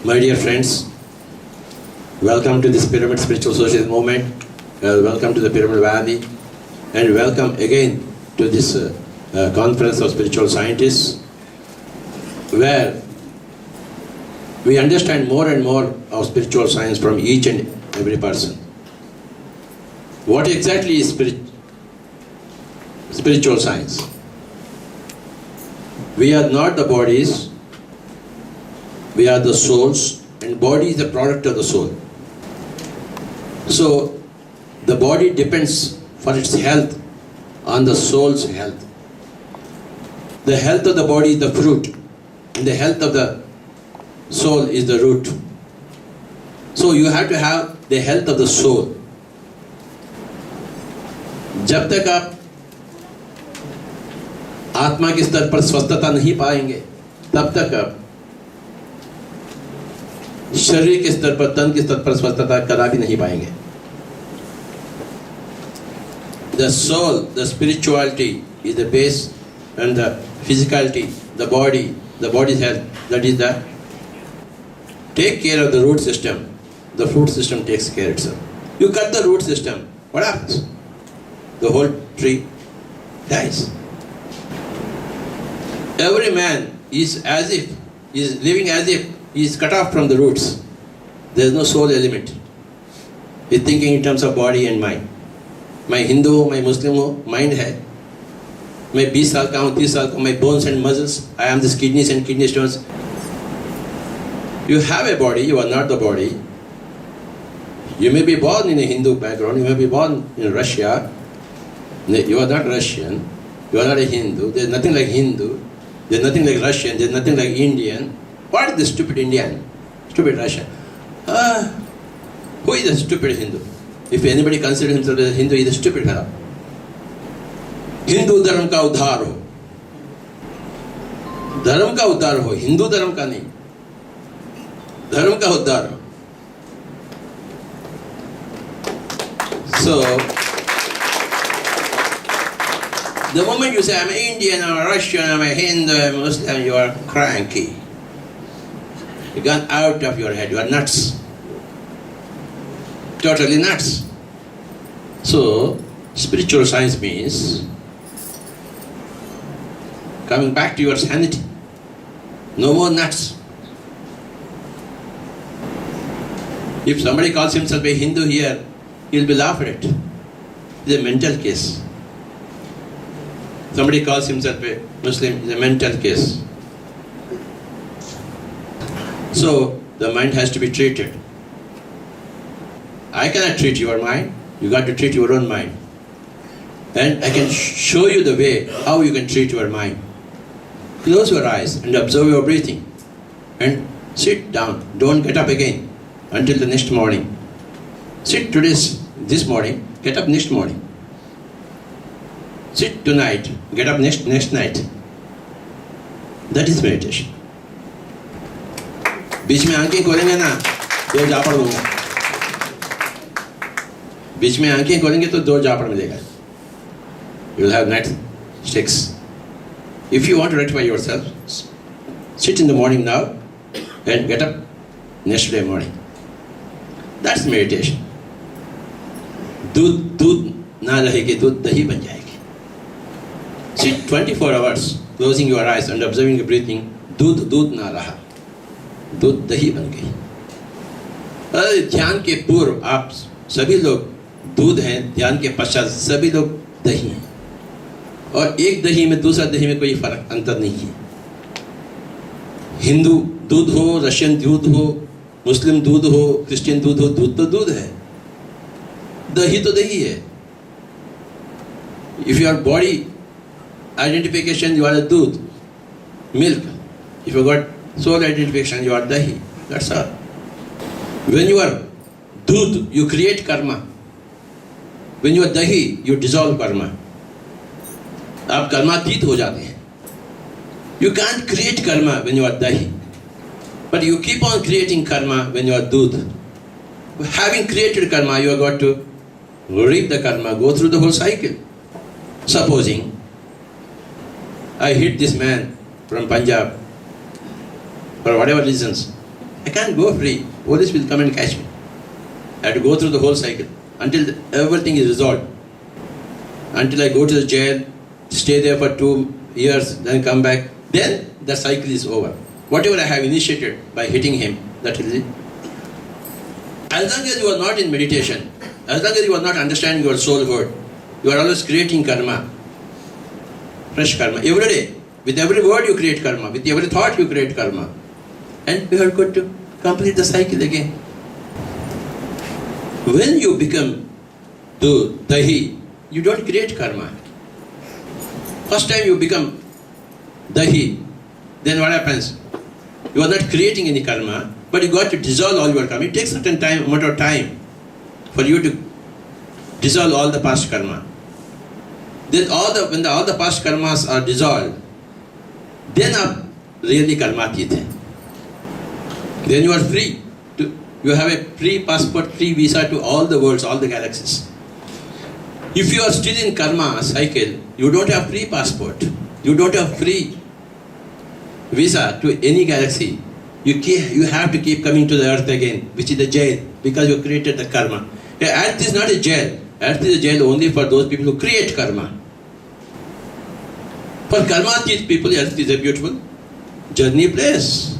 My dear friends, welcome to this Pyramid Spiritual Social Movement. Welcome to the Pyramid Valley, and welcome again to this conference of spiritual scientists, where we understand more and more of spiritual science from each and every person. What exactly is spiritual science? We are not the bodies, we are the souls, and body is the product of the soul. So the body depends for its health on the soul's health. The health of the body is the fruit, and the health of the soul is the root. So you have to have the health of the soul. जब तक आप आत्मा के स्तर पर स्वस्थता नहीं पाएंगे, तब तक आप शरीर के स्तर पर, तन के स्तर पर स्वस्थता कदापि नहीं पाएंगे. The soul, the spirituality is the base, and the physicality, the body's health, that is the take care of the root system. The fruit system takes care of itself. You cut the root system, what happens? The whole tree dies. Every man is living as if he is cut off from the roots. There is no soul element. He is thinking in terms of body and mind. मैं हिंदू हूँ, मैं मुस्लिम हूँ, mind है. मैं 20 साल का हूँ, 30 साल का, my bones and muscles, I am this kidneys and kidney stones. You have a body, you are not the body. You may be born in a Hindu background, you may be born in Russia. You are not Russian, you are not a Hindu. There is nothing like Hindu, there is nothing like Russian, there is nothing like Indian. What is the stupid Indian? Stupid Russian? Who is the stupid Hindu? If anybody considers himself as a Hindu, he is a stupid fellow. Hindu धर्म का उद्धार हो, धर्म का उद्धार हो, हिंदू धर्म का नहीं, धर्म का उद्धार हो. So the moment you say I'm Indian, I'm Russian, I'm a Hindu, I'm a Muslim, you are cranky. You gone out of your head, you are nuts. Totally nuts. So spiritual science means coming back to your sanity. No more nuts. If somebody calls himself a Hindu here, he'll be laughed at. It's a mental case. Somebody calls himself a Muslim, it's a mental case. So the mind has to be treated. I cannot treat your mind. You got to treat your own mind. And I can show you the way how you can treat your mind. Close your eyes and observe your breathing. And sit down. Don't get up again until the next morning. Sit this morning, get up next morning. Sit tonight, get up next night. That is meditation. बीच में आंखें खोलेंगे ना तो जापड़ दूंगा. बीच में आंखें खोलेंगे तो 2 जापड़ मिलेगा. You will have night 6. If you want to rectify yourself, sit in the morning now and get up next day morning. That's meditation. दूध ना रहेगी, दूध दही बन जाएगी. Sit 24 hours, closing your eyes and observing your breathing. दूध ना रहा, दूध दही बन गई. अरे ध्यान के पूर्व आप सभी लोग दूध हैं, ध्यान के पश्चात सभी लोग दही हैं. और एक दही में दूसरा दही में कोई फर्क अंतर नहीं है. हिंदू दूध हो, रशियन दूध हो, मुस्लिम दूध हो, क्रिश्चियन दूध हो, दूध तो दूध है, दही तो दही है. If your body identification, you are a दूध, milk. If you got soul identification, you are dahi. That's all. When you are दूध, you create karma. When you are dahi, you dissolve karma. आप कर्मातीत हो जाते हैं. You can't create karma when you are dahi, but you keep on creating karma when you are दूध. Having created karma, you have got to reap the karma, go through the whole cycle. Supposing I hit this man from Punjab for whatever reasons, I can't go free. Police will come and catch me. I have to go through the whole cycle until everything is resolved. Until I go to the jail, stay there for 2 years, then come back. Then the cycle is over. Whatever I have initiated by hitting him, that is it. As long as you are not in meditation, as long as you are not understanding your soulhood, you are always creating karma. Fresh karma. Every day. With every word you create karma. With every thought you create karma. And you are going to complete the cycle again. When you become dahi, you don't create karma. First time you become dahi, then what happens? You are not creating any karma, but you got to dissolve all your karma. It takes certain time, amount of time for you to dissolve all the past karma. Then when all the past karmas are dissolved, then आप really karmaतीत हैं. Then you are free. You have a free passport, free visa to all the worlds, all the galaxies. If you are still in karma cycle, you don't have free passport. You don't have free visa to any galaxy. You have to keep coming to the earth again, which is the jail, because you created the karma. Earth is not a jail. Earth is a jail only for those people who create karma. For karmaতীत people, earth is a beautiful journey place.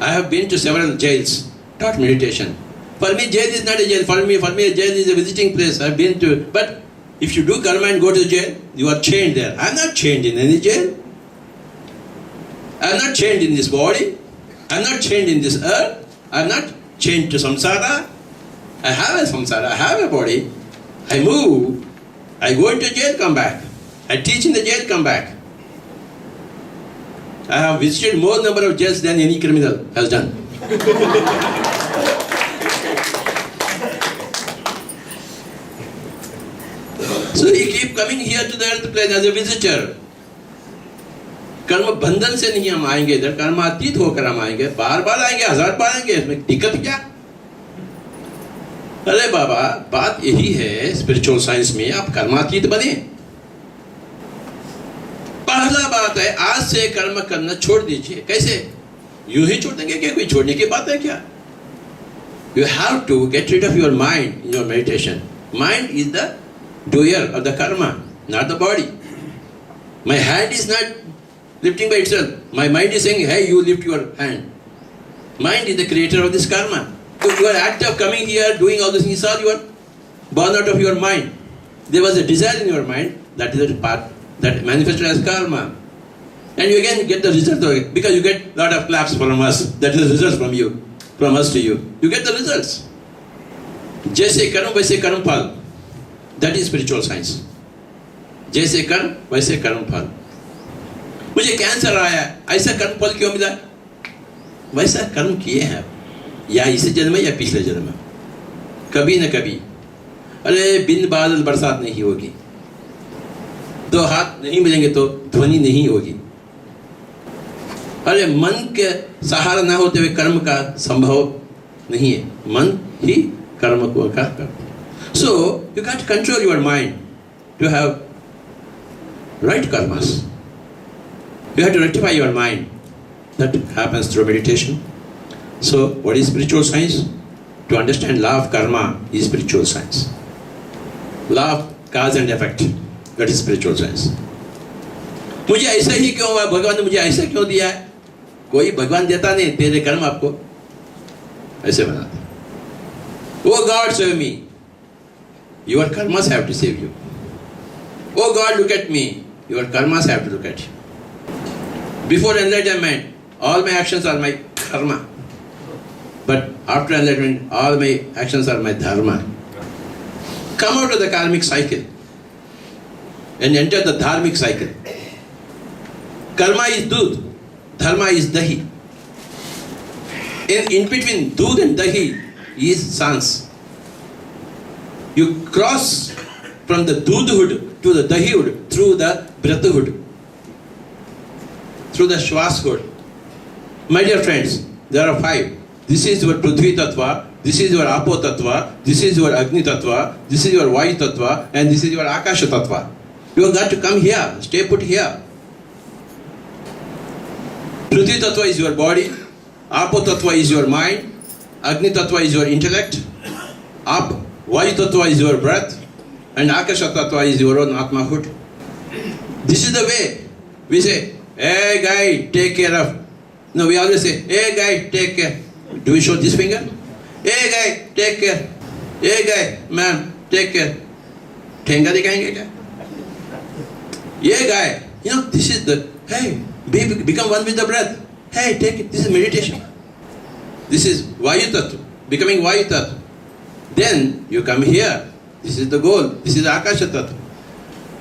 I have been to several jails, taught meditation. For me, jail is not a jail. For me, jail is a visiting place. I have been to. But if you do karma and go to jail, you are chained there. I am not chained in any jail. I am not chained in this body. I am not chained in this earth. I am not chained to samsara. I have a samsara. I have a body. I move. I go into jail, come back. I teach in the jail, come back. I have visited more number of jails than any criminal has done. So you keep coming here to the earth plane as a visitor. कर्म बंधन से नहीं हम आएंगे इधर, कर्मातीत होकर हम आएंगे. बार बार आएंगे, 1000 बार आएंगे, इसमें दिक्कत क्या? अरे बाबा, बात यही है स्पिरिचुअल साइंस में, आप कर्मातीत बने. पहला बात है, आज से कर्म करना छोड़ दीजिए. कैसे? यूं ही छोड़ देंगे क्या? कोई छोड़ने की बात है क्या? You have to get rid of your mind in your meditation. Mind is the doer of the karma, not the body. My hand is not lifting by itself. My mind is saying, hey, you lift your hand. Mind is the creator of this karma. So your act of coming here, doing all these things, are your born out of your mind. There was a desire in your mind, that is the part that manifested as karma. And you again get the result of it, because you get a lot of claps from us. That is the result from you, from us to you. You get the results. जैसे कर्म वैसे कर्म फल. That is spiritual science. जैसे कर्म वैसे कर्म फल. मुझे कैंसर आया, ऐसा कर्म फल क्यों मिला? वैसा कर्म किए हैं, या इस जन्म में या पिछले जन्म में. कभी न कभी. अरे बिन बादल बरसात नहीं होगी, 2 हाथ नहीं मिलेंगे तो ध्वनि नहीं होगी. अरे मन के सहारा ना होते हुए कर्म का संभव नहीं है. मन ही कर्म को करता. So you can't control your mind to have right karmas. You have to rectify your mind. That happens through meditation. So what is spiritual science? To understand law of karma is spiritual science. Law of cause and effect. That is spiritual science. मुझे ऐसा ही क्यों हुआ? भगवान ने मुझे ऐसा क्यों दिया है? कोई भगवान देता नहीं, तेरे कर्म आपको ऐसे बनाते. Oh God, save me. Your karmas have to save you. Oh God, look at me. Your karmas have to look at you. Before enlightenment, all my actions are my karma. But after enlightenment, all my actions are my dharma. Come out of the karmic cycle and enter the dharmic cycle. Karma is dud, dharma is dahi. In between dud and dahi is sans. You cross from the dudhood to the dahihood through the breathhood, through the shwashood. My dear friends, there are 5. This is your Prithvi Tattva, this is your Apo Tattva, this is your Agni Tattva, this is your Vayu Tattva, and this is your Akasha Tattva. You have got to come here, stay put here. Prithvi Tattva is your body, Apo Tattva is your mind, Agni Tattva is your intellect, Vayu Tattva is your breath, and Akasha Tattva is your own Atmahood. This is the way. We say, hey guy, take care of. No, we always say, hey guy, take care. Do we show this finger? Hey guy, take care. Hey guy, ma'am, take care. Thenga dikhayenge kya? Yeah guy, this is the, hey, become one with the breath. Hey, take it. This is meditation. This is Vayu Tattva, becoming Vayu Tattva. Then you come here. This is the goal. This is Akasha Tattva.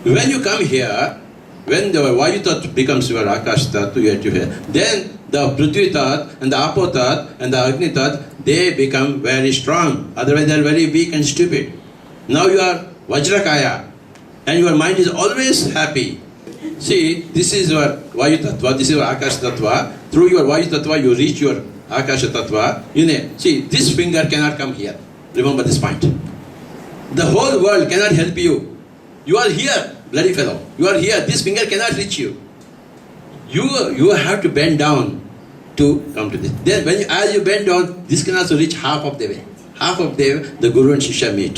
When you come here, when the Vayu Tattva becomes your Akasha Tattva, you have to hear. Then the Prithvi Tattva and the Apo Tattva and the Agni Tattva, they become very strong. Otherwise they are very weak and stupid. Now you are Vajrakaya and your mind is always happy. See, this is your Vayu Tattva, this is your Akasha Tattva. Through your Vayu Tattva, you reach your Akasha Tattva. See, this finger cannot come here. Remember this point. The whole world cannot help you. You are here, bloody fellow. You are here. This finger cannot reach you. You have to bend down to come to this. Then as you bend down, this can also reach half of the way. Half of the way, the Guru and Shishya meet.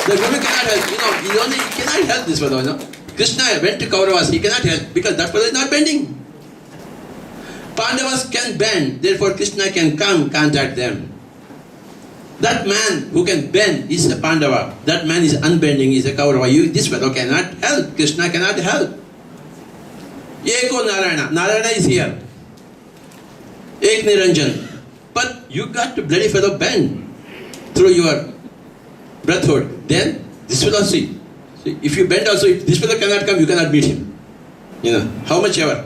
The Guru cannot help. He cannot help this fellow. Krishna went to Kauravas. He cannot help because that fellow is not bending. Pandavas can bend. Therefore, Krishna can come contact them. That man who can bend is a Pandava. That man is unbending, is a Kaurava. This fellow cannot help. Krishna cannot help. Eko Narayana. Narayana is here. Ek Niranjan. But you got to bloody fellow bend through your breathhood. Then this fellow see. If you bend also, if this fellow cannot come, you cannot beat him. How much ever.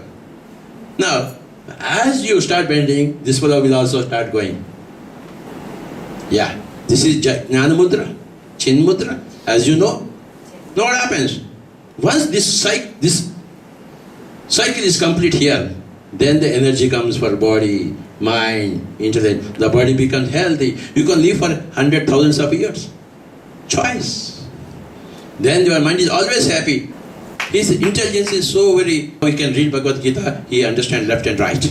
Now, as you start bending, this fellow will also start going. Yeah, this is Jnana Mudra, Chin Mudra, as you know. Now what happens? Once this cycle is complete here, then the energy comes for body, mind, intellect. The body becomes healthy. You can live for 100,000 of years. Choice. Then your mind is always happy. His intelligence is so very... We can read Bhagavad Gita, he understands left and right.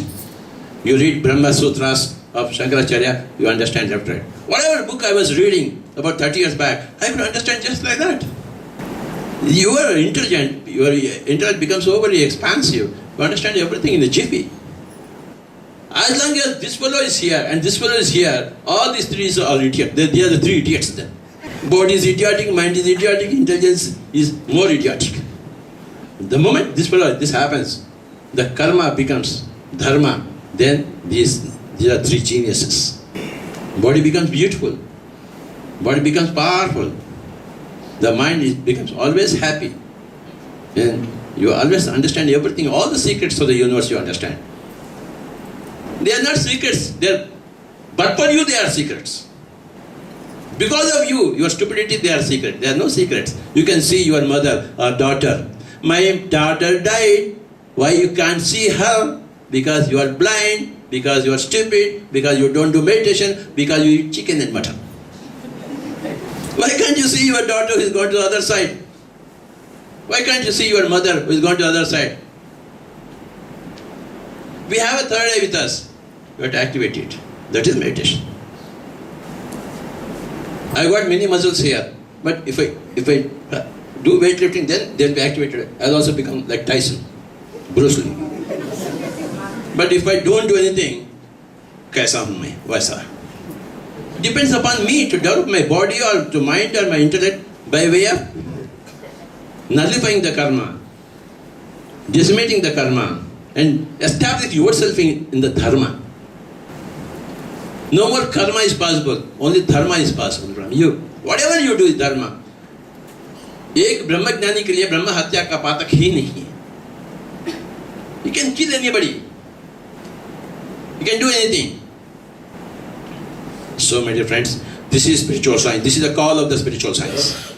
You read Brahma Sutras of Shankaracharya, you understand left and right. Whatever book I was reading about 30 years back, I could understand just like that. You are intelligent, your intellect becomes so very expansive, you understand everything in a jiffy. As long as this fellow is here and this fellow is here, all these three are idiots. They are the three idiots then. Body is idiotic, mind is idiotic, intelligence is more idiotic. The moment this happens, the karma becomes dharma, then these are three geniuses. Body becomes beautiful. Body becomes powerful. The mind becomes always happy. And you always understand everything, all the secrets of the universe you understand. They are not secrets, but for you they are secrets. Because of you, your stupidity, they are secret. They are no secrets. You can see your mother or daughter. My daughter died. Why you can't see her? Because you are blind, because you are stupid, because you don't do meditation, because you eat chicken and mutton. Why can't you see your daughter who is gone to the other side? Why can't you see your mother who is gone to the other side? We have a third eye with us. We have to activate it. That is meditation. I got many muscles here, but if I do weightlifting, then they'll be activated. I'll also become like Tyson, Bruce Lee. But if I don't do anything, kaisa hu main, vaisa. Depends upon me to develop my body or to mind or my intellect by way of nullifying the karma, decimating the karma, and establish yourself in the dharma. No more karma is possible, only dharma is possible from you. Whatever you do is dharma. एक ब्रह्मज्ञानी के लिए ब्रह्म हत्या का पातक ही नहीं है. You can kill anybody. You can do anything. So, my dear friends, this is spiritual science. This is the call of the spiritual science.